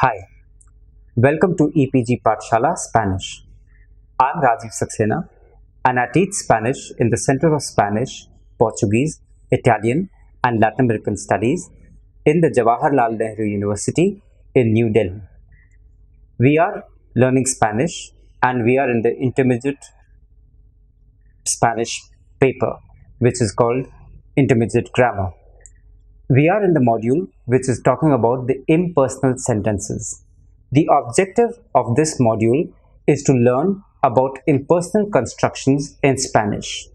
Hi, welcome to EPG Pathshala Spanish. I'm Rajiv Saxena and I teach Spanish in the Center of Spanish, Portuguese, Italian and Latin American Studies in the Jawaharlal Nehru University in New Delhi. We are learning Spanish and we are in the intermediate Spanish paper which is called Intermediate Grammar. We are in the module which is talking about the impersonal sentences. The objective of this module is to learn about impersonal constructions in Spanish.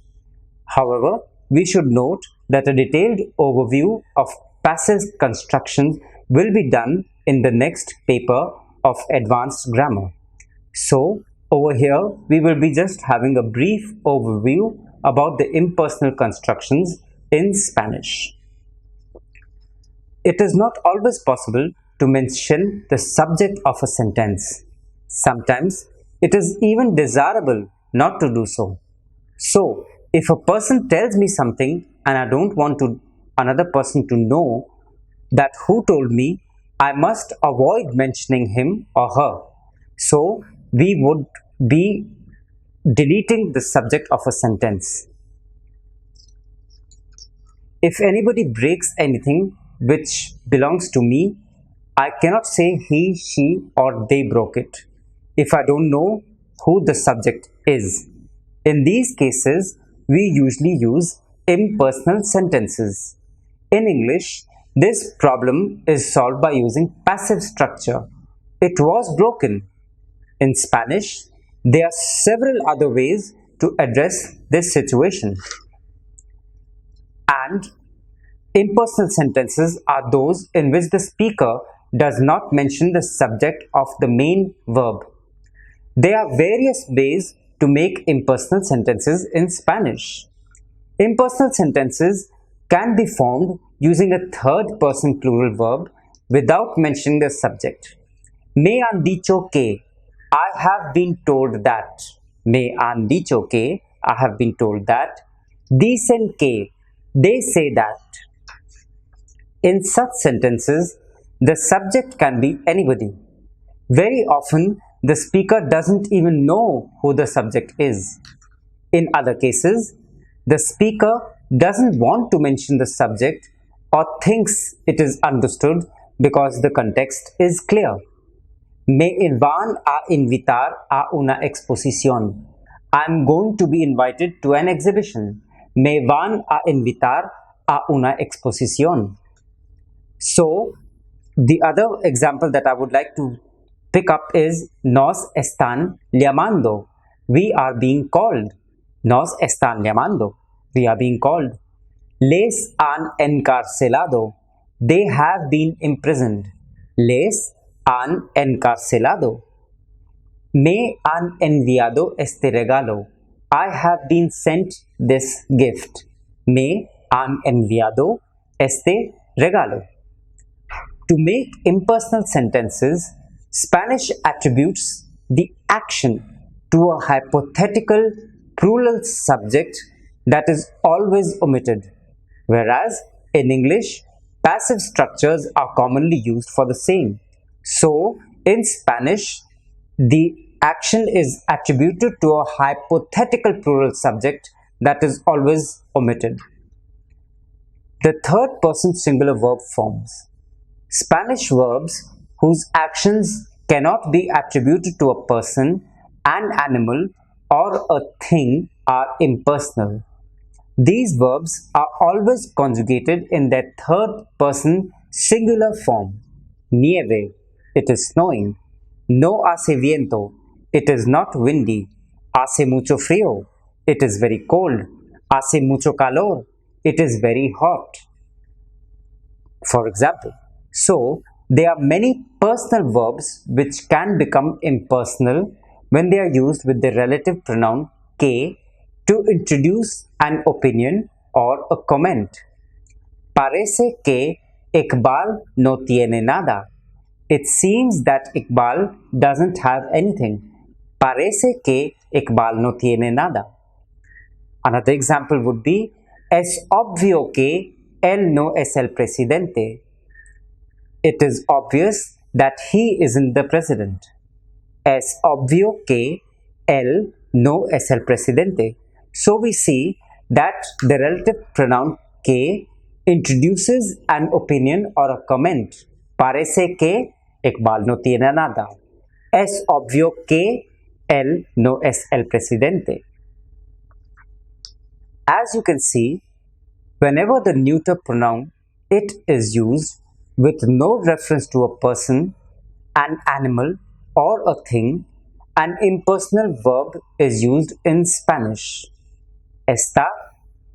However, we should note that a detailed overview of passive constructions will be done in the next paper of advanced grammar. So, over here we will be just having a brief overview about the impersonal constructions in Spanish. It is not always possible to mention the subject of a sentence. Sometimes it is even desirable not to do so. So, if a person tells me something and I don't want another person to know that who told me, I must avoid mentioning him or her. So, we would be deleting the subject of a sentence. If anybody breaks anything which belongs to me, I cannot say he, she or they broke it if I don't know who the subject is. In these cases, we usually use impersonal sentences. In English, this problem is solved by using passive structure. It was broken. In Spanish, there are several other ways to address this situation. And impersonal sentences are those in which the speaker does not mention the subject of the main verb. There are various ways to make impersonal sentences in Spanish. Impersonal sentences can be formed using a third-person plural verb without mentioning the subject. Me han dicho que, I have been told that. Me han dicho que, I have been told that. Dicen que, they say that. In such sentences, the subject can be anybody. Very often, the speaker doesn't even know who the subject is. In other cases, the speaker doesn't want to mention the subject or thinks it is understood because the context is clear. Me van a invitar a una exposición. I'm going to be invited to an exhibition. Me van a invitar a una exposición. So, the other example that I would like to pick up is nos están llamando. We are being called. Nos están llamando. We are being called. Les han encarcelado. They have been imprisoned. Les han encarcelado. Me han enviado este regalo. I have been sent this gift. Me han enviado este regalo. To make impersonal sentences, Spanish attributes the action to a hypothetical plural subject that is always omitted, whereas in English, passive structures are commonly used for the same. So, in Spanish, the action is attributed to a hypothetical plural subject that is always omitted. The third person singular verb forms. Spanish verbs whose actions cannot be attributed to a person, an animal, or a thing are impersonal. These verbs are always conjugated in their third person singular form. Nieve, it is snowing. No hace viento, it is not windy. Hace mucho frío, it is very cold. Hace mucho calor, it is very hot. For example, so, there are many personal verbs which can become impersonal when they are used with the relative pronoun que to introduce an opinion or a comment. Parece que Iqbal no tiene nada. It seems that Iqbal doesn't have anything. Parece que Iqbal no tiene nada. Another example would be Es obvio que él no es el presidente. It is obvious that he isn't the president. Es obvio que él no es el presidente. So we see that the relative pronoun que introduces an opinion or a comment. Parece que Iqbal no tiene nada. Es obvio que él no es el presidente. As you can see, whenever the neuter pronoun it is used with no reference to a person, an animal, or a thing, an impersonal verb is used in Spanish. Está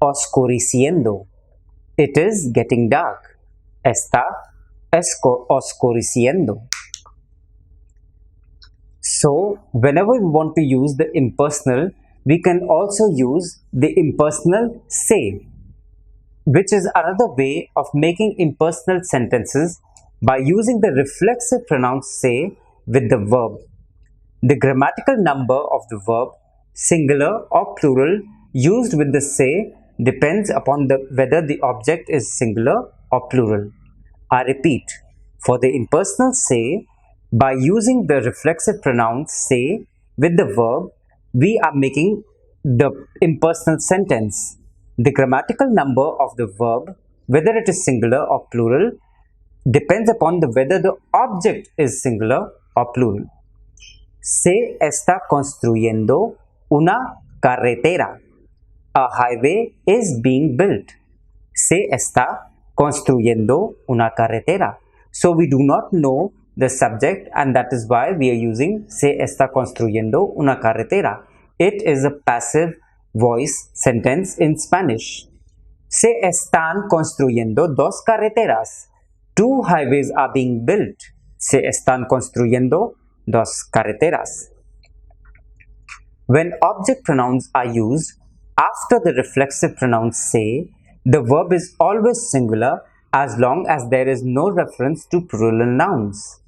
oscureciendo. It is getting dark. Está oscureciendo. So, whenever we want to use the impersonal, we can also use the impersonal se, which is another way of making impersonal sentences by using the reflexive pronoun se with the verb. The grammatical number of the verb, singular or plural, used with the se depends upon whether the object is singular or plural. I repeat, for the impersonal se, by using the reflexive pronoun se with the verb, we are making the impersonal sentence. The grammatical number of the verb, whether it is singular or plural, depends upon whether the object is singular or plural. Se está construyendo una carretera. A highway is being built. Se está construyendo una carretera. So we do not know the subject, and that is why we are using se está construyendo una carretera. It is a passive voice sentence in Spanish. Se están construyendo dos carreteras. Two highways are being built. Se están construyendo dos carreteras. When object pronouns are used after the reflexive pronoun se, the verb is always singular as long as there is no reference to plural nouns.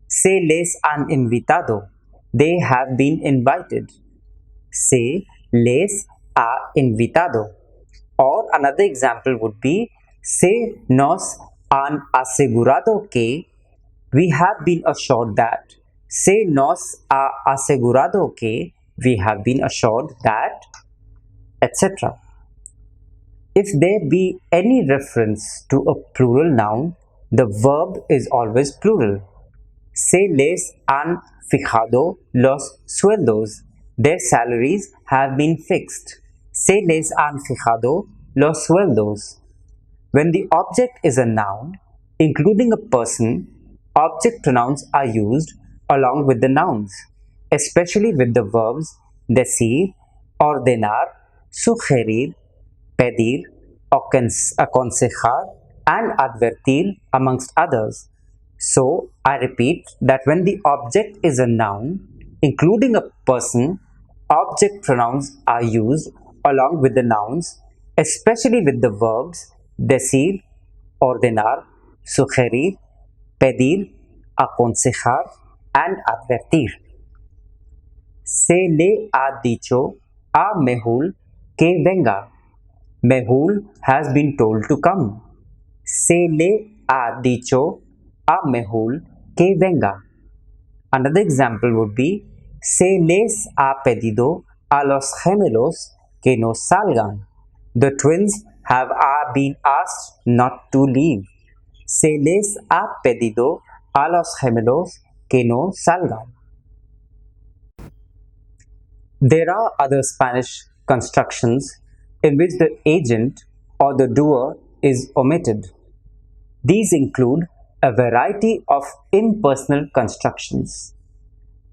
Se les han invitado. They have been invited. Se les ha invitado. Or another example would be se nos han asegurado que. We have been assured that. Se nos ha asegurado que. We have been assured that, etc. If there be any reference to a plural noun, the verb is always plural. Se les han fijado los sueldos. Their salaries have been fixed. Se les han fijado los sueldos. When the object is a noun, including a person, object pronouns are used along with the nouns, especially with the verbs decir, ordenar, sugerir, pedir, aconsejar, and advertir, amongst others. So, I repeat that when the object is a noun, including a person, object pronouns are used along with the nouns, especially with the verbs decir, ordenar, sugerir, pedir, aconsejar, and advertir. Se le ha dicho a Mehul que venga. Mehul has been told to come. Se le ha dicho a Mehul que venga. Another example would be se les ha pedido a los gemelos que no salgan. The twins have been asked not to leave. Se les ha pedido a los gemelos que no salgan. There are other Spanish constructions in which the agent or the doer is omitted. These include a variety of impersonal constructions.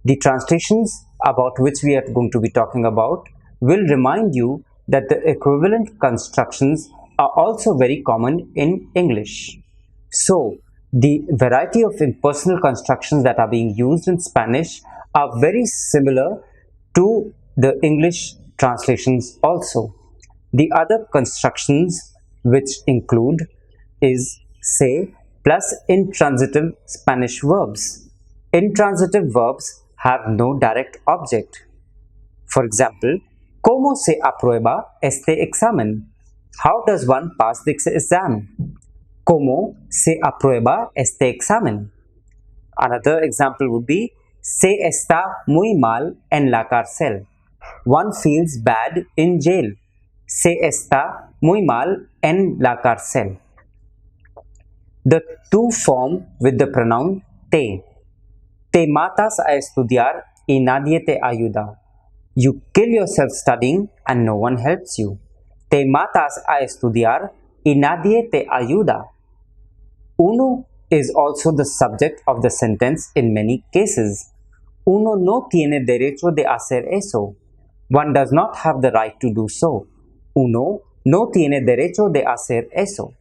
The translations about which we are going to be talking about will remind you that the equivalent constructions are also very common in English. So, the variety of impersonal constructions that are being used in Spanish are very similar to the English translations also. The other constructions which include is se plus intransitive Spanish verbs. Intransitive verbs have no direct object. For example, ¿Cómo se aprueba este examen? How does one pass the exam? ¿Cómo se aprueba este examen? Another example would be se está muy mal en la cárcel. One feels bad in jail. Se está muy mal en la cárcel. The two form with the pronoun te. Te matas a estudiar y nadie te ayuda. You kill yourself studying and no one helps you. Te matas a estudiar y nadie te ayuda. Uno is also the subject of the sentence in many cases. Uno no tiene derecho de hacer eso. One does not have the right to do so. Uno no tiene derecho de hacer eso.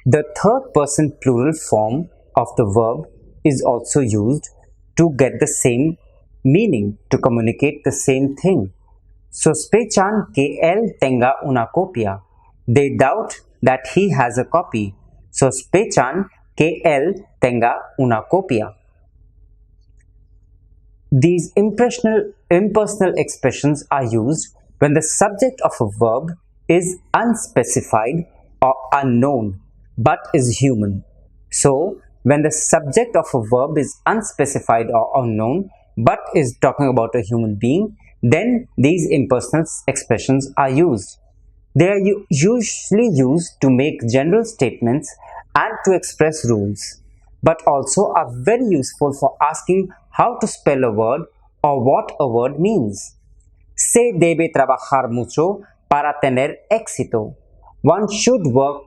The third person plural form of the verb is also used to get the same meaning, to communicate the same thing. Sospechan que él tenga una copia. They doubt that he has a copy. Sospechan que él tenga una copia. These impersonal expressions are used when the subject of a verb is unspecified or unknown but is human. So, when the subject of a verb is unspecified or unknown but is talking about a human being, then these impersonal expressions are used. They are usually used to make general statements and to express rules, but also are very useful for asking how to spell a word or what a word means. Se debe trabajar mucho para tener éxito. One should work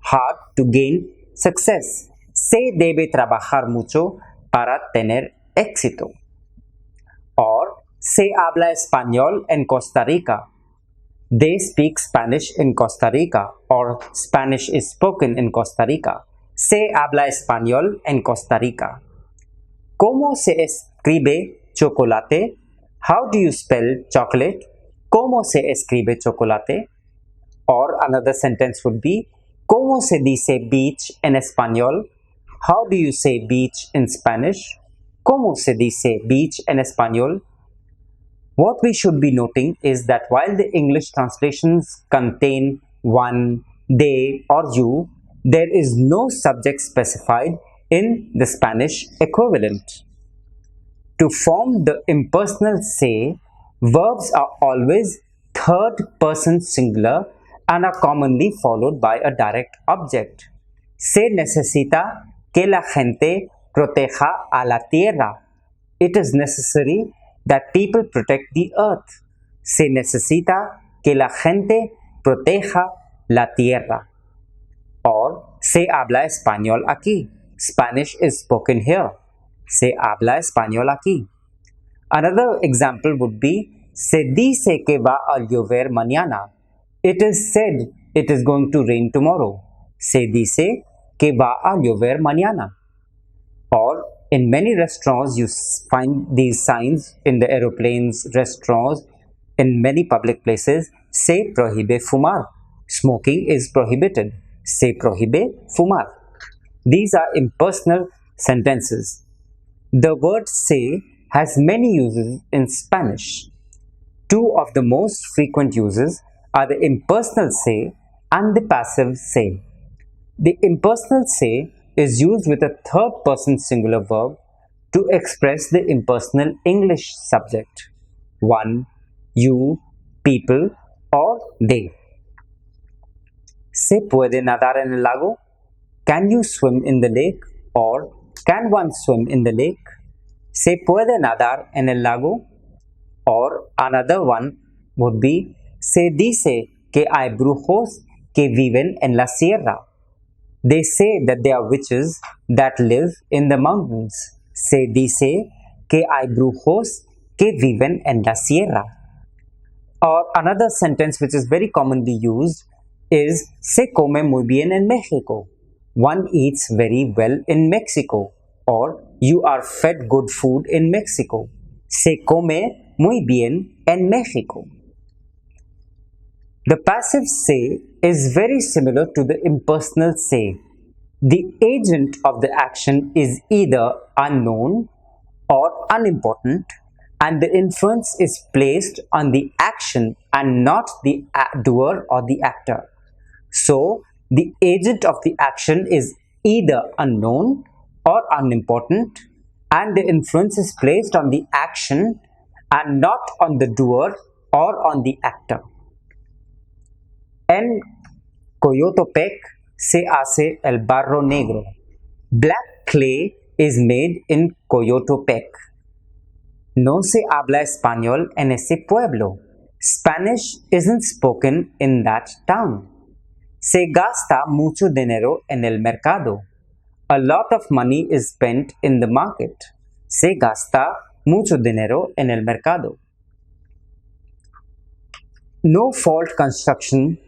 hard to gain success. Se debe trabajar mucho para tener éxito. Or, se habla español en Costa Rica. They speak Spanish in Costa Rica, or Spanish is spoken in Costa Rica. Se habla español en Costa Rica. ¿Cómo se escribe chocolate? How do you spell chocolate? ¿Cómo se escribe chocolate? Or another sentence would be, ¿Cómo se dice beach en español? How do you say beach in Spanish? ¿Cómo se dice beach en español? What we should be noting is that while the English translations contain one, they, or you, there is no subject specified in the Spanish equivalent. To form the impersonal se, verbs are always third person singular and are commonly followed by a direct object. Se necesita que la gente proteja a la tierra. It is necessary that people protect the earth. Se necesita que la gente proteja la tierra. Or, se habla español aquí. Spanish is spoken here. Se habla español aquí. Another example would be, se dice que va a llover mañana. It is said it is going to rain tomorrow. Se dice que va a llover mañana. Or, in many restaurants, you find these signs in the aeroplanes, restaurants, in many public places, se prohíbe fumar. Smoking is prohibited. Se prohíbe fumar. These are impersonal sentences. The word se has many uses in Spanish. Two of the most frequent uses are the impersonal se and the passive se. The impersonal se is used with a third person singular verb to express the impersonal English subject. One, you, people, or they. ¿Se puede nadar en el lago? Can you swim in the lake? Or can one swim in the lake? ¿Se puede nadar en el lago? Or another one would be, se dice que hay brujos que viven en la sierra. They say that there are witches that live in the mountains. Se dice que hay brujos que viven en la sierra. Or another sentence which is very commonly used is, se come muy bien en México. One eats very well in Mexico. Or, you are fed good food in Mexico. Se come muy bien en México. The passive se is very similar to the impersonal se. The agent of the action is either unknown or unimportant, and the influence is placed on the action and not the doer or the actor. So, the agent of the action is either unknown or unimportant, and the influence is placed on the action and not on the doer or on the actor. En Coyotepec se hace el barro negro. Black clay is made in Coyotepec. No se habla español en ese pueblo. Spanish isn't spoken in that town. Se gasta mucho dinero en el mercado. A lot of money is spent in the market. Se gasta mucho dinero en el mercado. No fault construction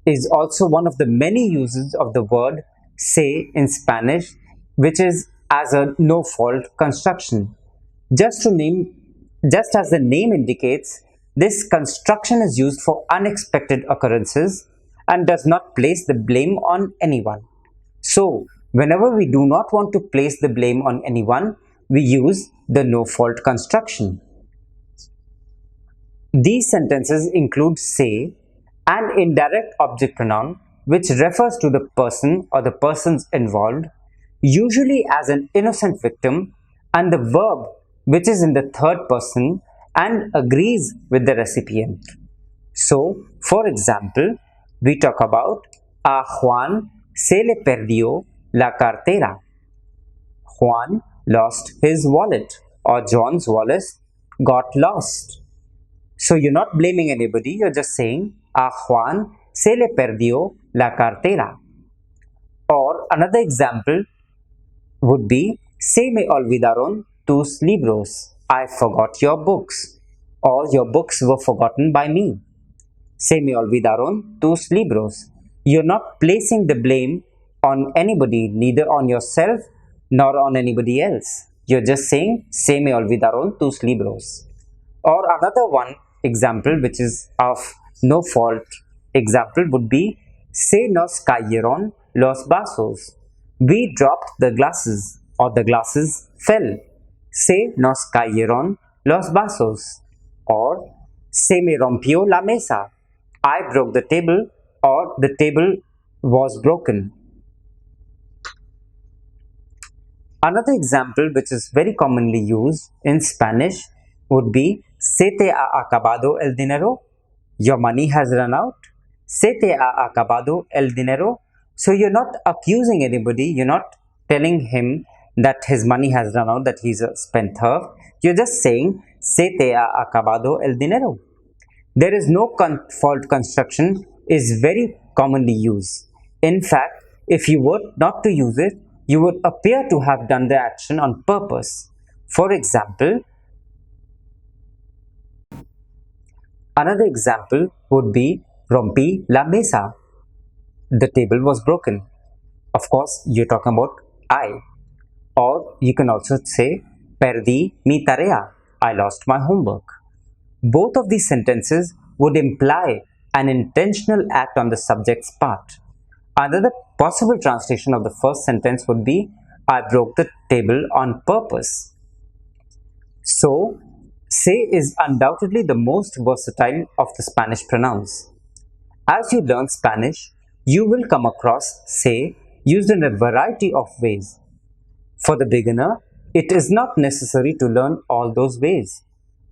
is also one of the many uses of the word se in Spanish, which is as a no fault construction. Just as the name indicates, this construction is used for unexpected occurrences and does not place the blame on anyone. So, whenever we do not want to place the blame on anyone, we use the no fault construction. These sentences include se, an indirect object pronoun which refers to the person or the persons involved, usually as an innocent victim, and the verb which is in the third person and agrees with the recipient. So, for example, we talk about a Juan se le perdió la cartera. Juan lost his wallet, or John's wallet got lost. So you're not blaming anybody, you're just saying a Juan se le perdió la cartera. Or another example would be se me olvidaron tus libros. I forgot your books, or your books were forgotten by me. Se me olvidaron tus libros. You're not placing the blame on anybody, neither on yourself nor on anybody else. You're just saying se me olvidaron tus libros. Or another one example which is of no fault example would be se nos cayeron los vasos. We dropped the glasses, or the glasses fell. Se nos cayeron los vasos. Or se me rompió la mesa. I broke the table, or the table was broken. Another example which is very commonly used in Spanish would be se te ha acabado el dinero. Your money has run out. Se te ha acabado el dinero. So you're not accusing anybody, you're not telling him that his money has run out, that he's a spendthrift. You're just saying se te ha acabado el dinero. There is no fault construction is very commonly used. In fact, if you were not to use it, you would appear to have done the action on purpose. For example, another example would be rompí la mesa. The table was broken. Of course, you're talking about I. Or you can also say perdí mi tarea. I lost my homework. Both of these sentences would imply an intentional act on the subject's part. Another possible translation of the first sentence would be I broke the table on purpose. So, se is undoubtedly the most versatile of the Spanish pronouns. As you learn Spanish, you will come across se used in a variety of ways. For the beginner, it is not necessary to learn all those ways,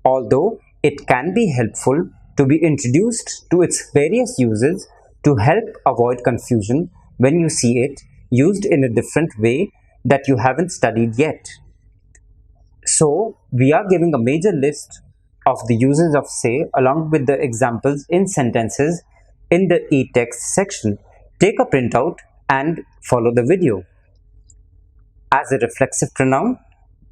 although it can be helpful to be introduced to its various uses to help avoid confusion when you see it used in a different way that you haven't studied yet. So, we are giving a major list of the uses of se along with the examples in sentences in the e-text section. Take a printout and follow the video. As a reflexive pronoun,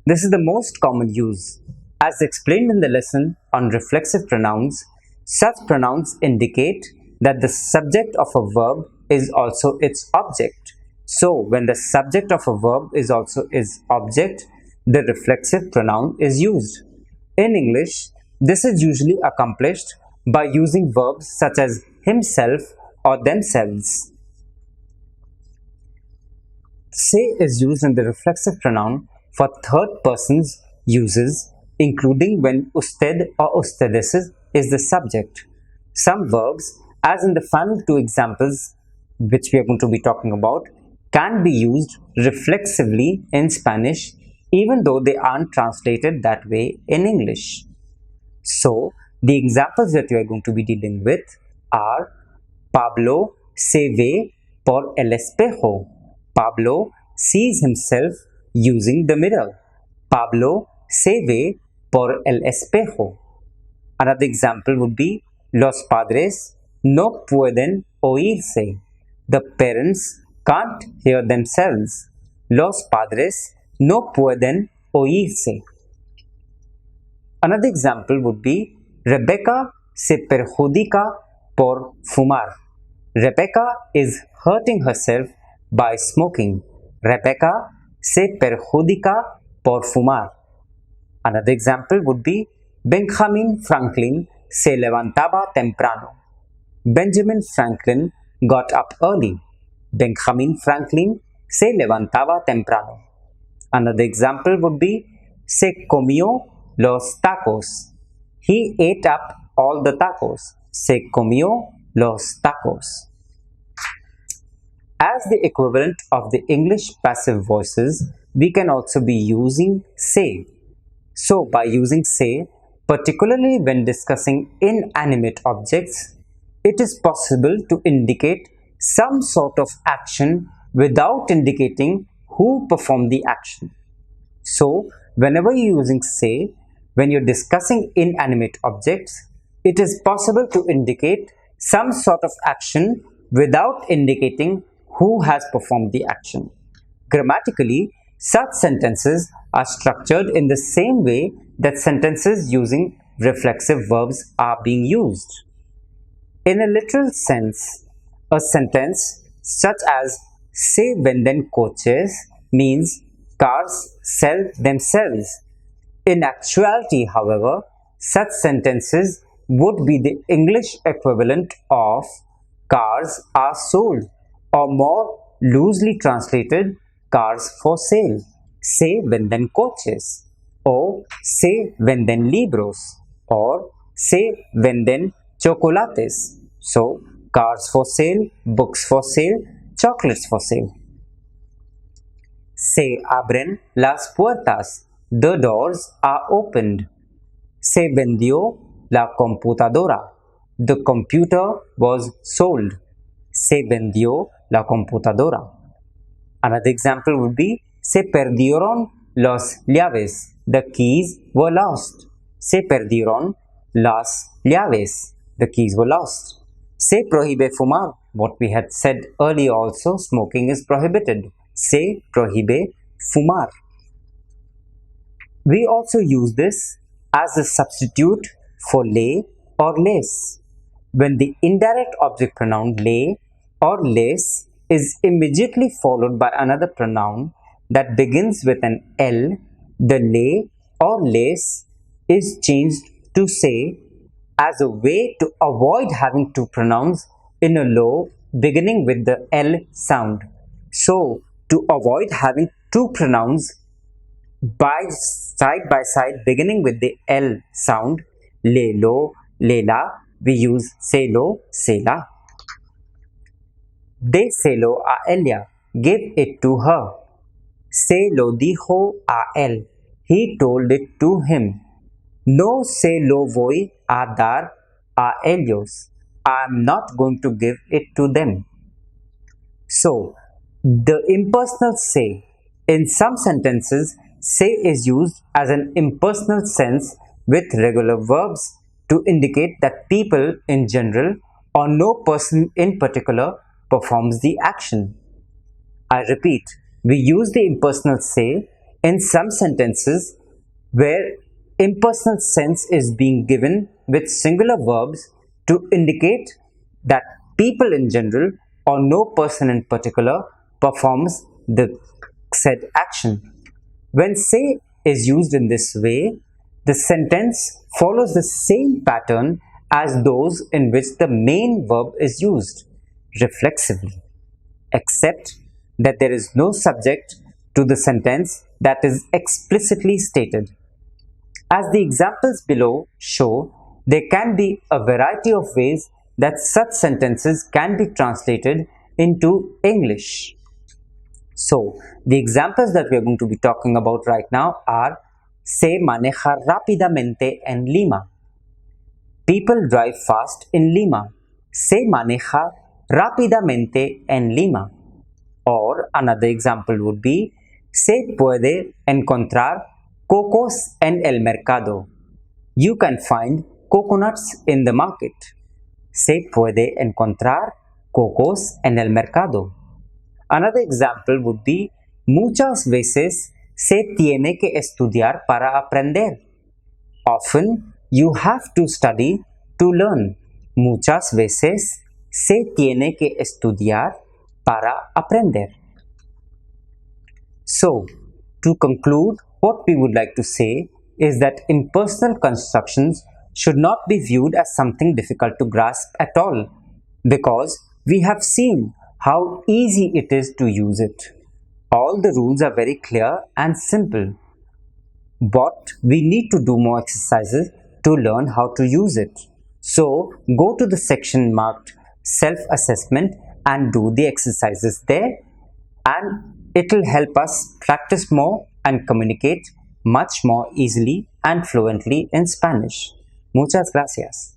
this is the most common use. As explained in the lesson on reflexive pronouns, such pronouns indicate that the subject of a verb is also its object. So, when the subject of a verb is also its object, the reflexive pronoun is used. In English, this is usually accomplished by using verbs such as himself or themselves. Se is used in the reflexive pronoun for third persons uses, including when usted or ustedes is the subject. Some verbs, as in the final two examples which we are going to be talking about, can be used reflexively in Spanish even though they aren't translated that way in English. So, the examples that you are going to be dealing with are Pablo se ve por el espejo. Pablo sees himself using the mirror. Pablo se ve por el espejo. Another example would be los padres no pueden oírse. The parents can't hear themselves. Los padres no pueden oírse. Another example would be Rebecca se perjudica por fumar. Rebecca is hurting herself by smoking. Rebecca se perjudica por fumar. Another example would be Benjamin Franklin se levantaba temprano. Benjamin Franklin got up early. Benjamin Franklin se levantaba temprano. Another example would be se comió los tacos. He ate up all the tacos. Se comió los tacos. As the equivalent of the English passive voices, we can also be using se. So, by using se, particularly when discussing inanimate objects, it is possible to indicate some sort of action without indicating who performed the action. So, whenever you're using se, when you're discussing inanimate objects, it is possible to indicate some sort of action without indicating who has performed the action. Grammatically, such sentences are structured in the same way that sentences using reflexive verbs are being used. In a literal sense, a sentence such as se venden coches means cars sell themselves. In actuality, however, such sentences would be the English equivalent of cars are sold, or more loosely translated, cars for sale. Se venden coches, or se venden libros, or se venden chocolates. So, cars for sale, books for sale, chocolates for sale. Se abren las puertas. The doors are opened. Se vendió la computadora. The computer was sold. Se vendió la computadora. Another example would be se perdieron las llaves. The keys were lost. Se perdieron las llaves. The keys were lost. Se prohíbe fumar. What we had said earlier also, smoking is prohibited. Se prohíbe fumar. We also use this as a substitute for le or les. When the indirect object pronoun le or les is immediately followed by another pronoun that begins with an L, the le or les is changed to se as a way to avoid having two pronouns in a law beginning with the L sound. So, to avoid having two pronouns side by side beginning with the L sound, lelo, lela, we use selo, sela. Déselo a ella, give it to her. Se lo dijo a él, he told it to him. No se lo voy a dar a ellos, I am not going to give it to them. So, the impersonal se. In some sentences, se is used as an impersonal sense with regular verbs to indicate that people in general or no person in particular performs the action. I repeat, we use the impersonal se in some sentences where impersonal sense is being given with singular verbs to indicate that people in general or no person in particular performs the said action. When se is used in this way, the sentence follows the same pattern as those in which the main verb is used, reflexively, except that there is no subject to the sentence that is explicitly stated. As the examples below show, there can be a variety of ways that such sentences can be translated into English. So, the examples that we are going to be talking about right now are se maneja rápidamente en Lima. People drive fast in Lima. Se maneja rápidamente en Lima. Or another example would be se puede encontrar cocos en el mercado. You can find coconuts in the market. Se puede encontrar cocos en el mercado. Another example would be muchas veces se tiene que estudiar para aprender. Often you have to study to learn. Muchas veces se tiene que estudiar para aprender. So, to conclude, what we would like to say is that impersonal constructions should not be viewed as something difficult to grasp at all, because we have seen how easy it is to use it. All the rules are very clear and simple, but we need to do more exercises to learn how to use it. So, go to the section marked self-assessment and do the exercises there, and it will help us practice more and communicate much more easily and fluently in Spanish. Muchas gracias.